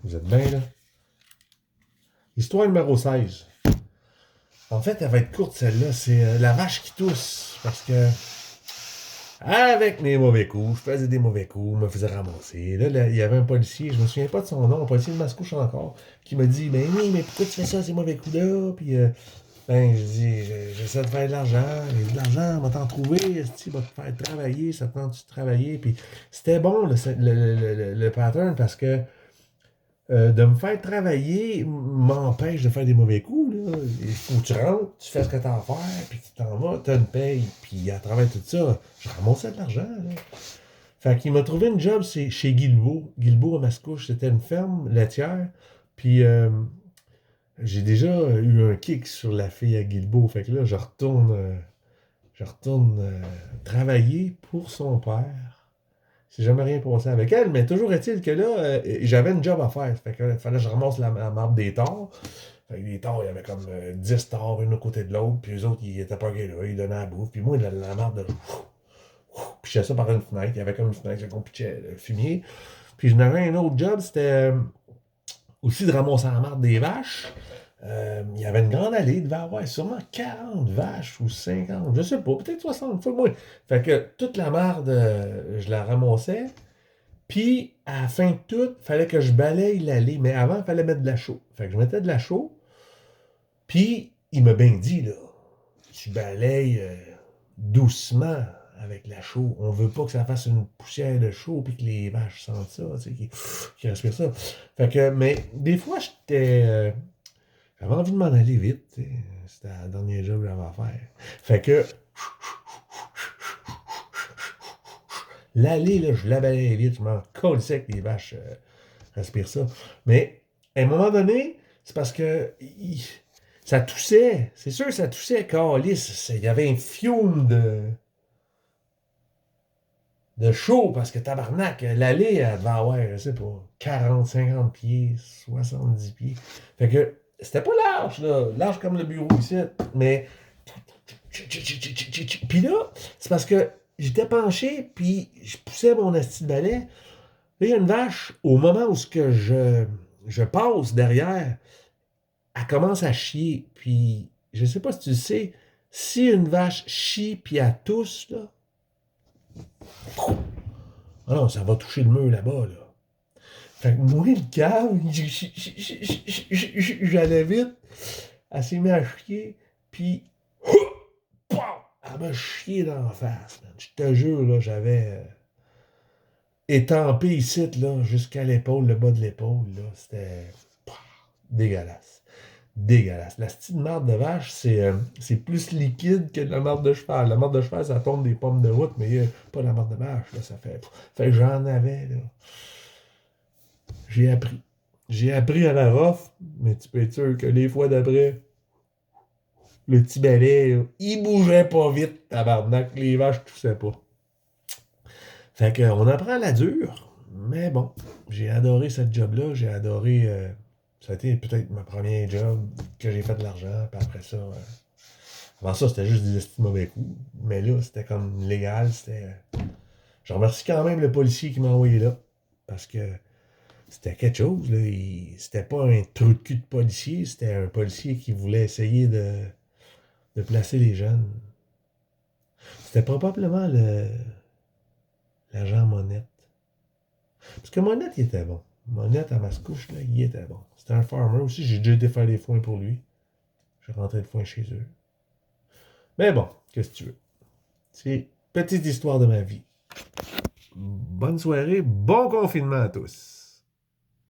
Vous êtes bien, là? Histoire numéro 16. En fait, elle va être courte, celle-là. C'est la vache qui tousse. Parce que, avec mes mauvais coups, je faisais des mauvais coups, me faisais ramasser. Là, il y avait un policier, je me souviens pas de son nom, un policier de Mascouche encore, qui me dit, ben oui, mais pourquoi tu fais ça, ces mauvais coups-là? Puis, ben, je dis, j'essaie de faire de l'argent. Mais de l'argent, on va t'en trouver, tu va te faire travailler, ça te tente de travailler. Puis, c'était bon, le pattern, parce que de me faire travailler m'empêche de faire des mauvais coups. Là. Il faut que tu rentres, tu fais ce que tu as à faire, puis tu t'en vas, tu as une paye, puis à travers tout ça, je ramassais de l'argent. Là. Fait qu'il m'a trouvé une job chez Guilbeault. Guilbeault à Mascouche, c'était une ferme laitière. Puis j'ai déjà eu un kick sur la fille à Guilbeault. Fait que là, je retourne travailler pour son père. C'est jamais rien passé avec elle, mais toujours est-il que là, j'avais une job à faire. Fait que, il fallait que je ramasse la marde des torts. Fait que les torts, il y avait comme 10 torts, un à côté de l'autre, puis eux autres, ils étaient pas là, ils donnaient la bouffe. Puis moi, la marde de. Puis je faisais ça par une fenêtre. Il y avait comme une fenêtre qu'on pitchait le fumier. Puis j'en avais un autre job, c'était aussi de ramasser la marde des vaches. Il y avait une grande allée, il devait avoir sûrement 40 vaches ou 50, je sais pas, peut-être 60 fois moins. Fait que toute la marde, je la ramassais. Puis, à la fin de tout, il fallait que je balaye l'allée. Mais avant, il fallait mettre de la chaux. Fait que je mettais de la chaux. Puis, il m'a bien dit, là, tu balayes doucement avec la chaux. On veut pas que ça fasse une poussière de chaux puis que les vaches sentent ça, tu sais, qui respirent ça. Fait que, mais des fois, j'avais envie de m'en aller vite, tu sais. C'était le dernier job que j'avais à faire. Fait que, l'allée, là, je la balayais vite, je m'en colissais que les vaches respirent ça. Mais, à un moment donné, c'est parce que ça toussait. C'est sûr que ça toussait, calice. Il y avait un fiume de chaud, parce que tabarnak, l'allée, elle devait avoir, je sais pas, 40, 50 pieds, 70 pieds. Fait que, c'était pas large, là. Large comme le bureau ici, mais. Puis là, c'est parce que j'étais penché, puis je poussais mon asti de balai. Là, il y a une vache, au moment où ce que je passe derrière, elle commence à chier. Puis, je sais pas si tu le sais, si une vache chie puis elle tousse, là, ah non, ça va toucher le mur là-bas, là. Fait que moi, le câble, j'allais vite, elle s'est mise à chier, puis, elle m'a chié dans la face, man. Je te jure, là, j'avais étampé ici, là, jusqu'à l'épaule, le bas de l'épaule, là. C'était dégueulasse. Dégueulasse. La petite marde de vache, c'est plus liquide que de la marde de cheval. La marde de cheval, ça tombe des pommes de route, mais pas la marde de vache, là, ça fait. Fait que j'en avais, là. J'ai appris. J'ai appris à la rough, mais tu peux être sûr que les fois d'après, le petit balai, là, il bougeait pas vite, tabarnak. Les vaches toussaient pas. Fait qu'on apprend à la dure, mais bon, j'ai adoré cette job-là. J'ai adoré. Ça a été peut-être ma première job que j'ai fait de l'argent, puis après ça. Avant ça, c'était juste des estis de mauvais coups. Mais là, c'était comme légal. Je remercie quand même le policier qui m'a envoyé là. Parce que c'était quelque chose. Là. C'était pas un trou de cul de policier. C'était un policier qui voulait essayer de placer les jeunes. C'était probablement l'agent Monette. Parce que Monette, il était bon. Monette, à Mascouche, là, il était bon. C'était un farmer aussi. J'ai déjà été faire des foins pour lui. Je rentrais le foin chez eux. Mais bon, qu'est-ce que tu veux? C'est petite histoire de ma vie. Bonne soirée, bon confinement à tous.